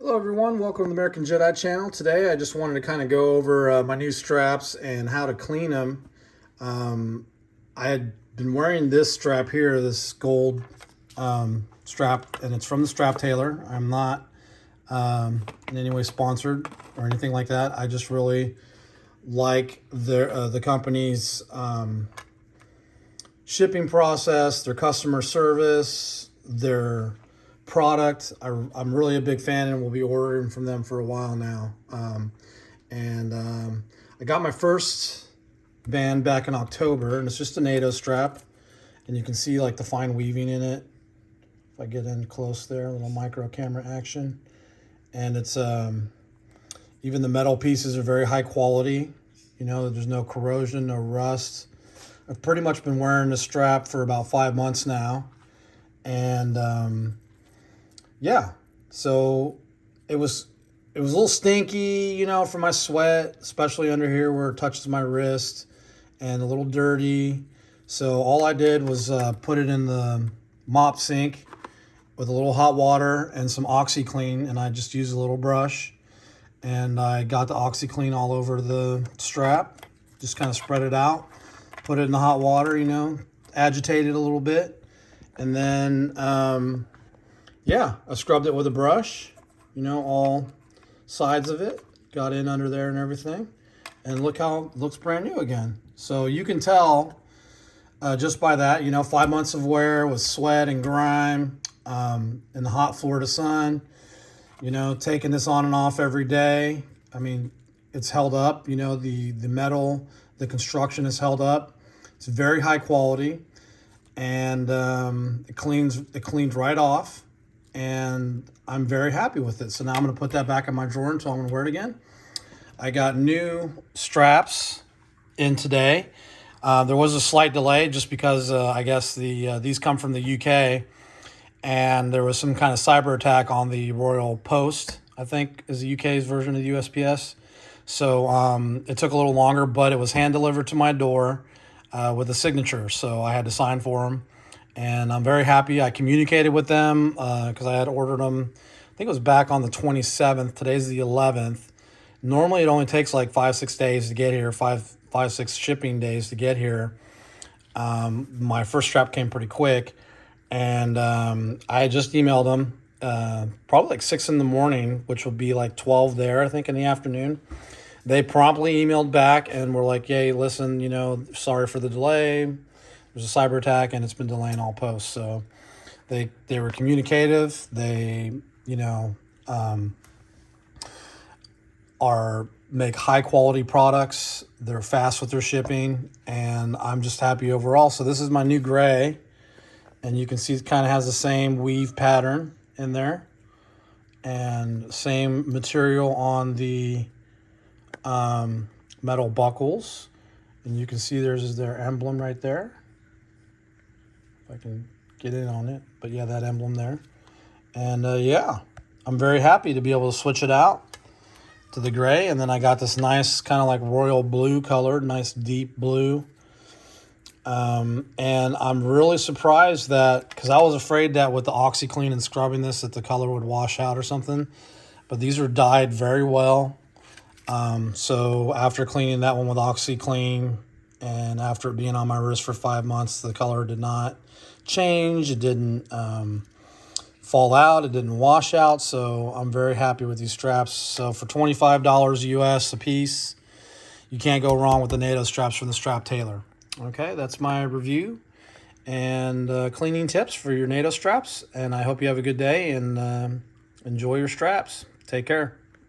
Hello everyone, welcome to the American Jedi channel. Today I just wanted to kind of go over my new straps and how to clean them. I had been wearing this strap here, this gold strap, and it's from the Strap Tailor. I'm not in any way sponsored or anything like that. I just really like the company's shipping process, their customer service, their product. I'm really a big fan and will be ordering from them for a while now. I got my first band back in October, and it's just a NATO strap, and you can see like the fine weaving in it. If I get in close there, a little micro camera action, and it's even the metal pieces are very high quality. You know, there's no corrosion, no rust. I've pretty much been wearing this strap for about 5 months now, and yeah, so it was a little stinky, you know, from my sweat, especially under here where it touches my wrist, and a little dirty. So all I did was put it in the mop sink with a little hot water and some OxiClean, and I just used a little brush, and I got the OxiClean all over the strap, just kind of spread it out, put it in the hot water, you know, agitate it a little bit, and then yeah, I scrubbed it with a brush, you know, all sides of it, got in under there and everything, and look how it looks brand new again. So you can tell just by that, you know, 5 months of wear with sweat and grime in the hot Florida sun, you know, taking this on and off every day. I mean, it's held up, you know, the metal, the construction is held up. It's very high quality, and it cleans right off. And I'm very happy with it. So now I'm going to put that back in my drawer until I'm going to wear it again. I got new straps in today. There was a slight delay just because I guess these come from the UK, and there was some kind of cyber attack on the Royal Post, I think is the UK's version of the USPS. So it took a little longer, but it was hand delivered to my door with a signature. So I had to sign for them. And I'm very happy. I communicated with them because I had ordered them, I think it was back on the 27th. Today's the 11th. Normally it only takes like 5-6 days to get here, 5-6 shipping days to get here. My first strap came pretty quick, and I just emailed them probably like 6 in the morning, which will be like 12 there, I think, in the afternoon. They promptly emailed back and were like, hey, listen, you know, sorry for the delay. There's a cyber attack, and it's been delaying all posts. So they were communicative. They, you know, make high quality products. They're fast with their shipping, and I'm just happy overall. So this is my new gray, and you can see it kind of has the same weave pattern in there, and same material on the metal buckles, and you can see there's their emblem right there. If I can get in on it, but yeah, that emblem there. And yeah, I'm very happy to be able to switch it out to the gray. And then I got this nice kind of like royal blue color, nice deep blue. And I'm really surprised that, because I was afraid that with the OxiClean and scrubbing this that the color would wash out or something, but these are dyed very well. So after cleaning that one with OxiClean, and after it being on my wrist for 5 months, the color did not change. It didn't fall out. It didn't wash out. So I'm very happy with these straps. So for $25 US a piece, you can't go wrong with the NATO straps from the Strap Tailor. Okay, that's my review and cleaning tips for your NATO straps. And I hope you have a good day and enjoy your straps. Take care.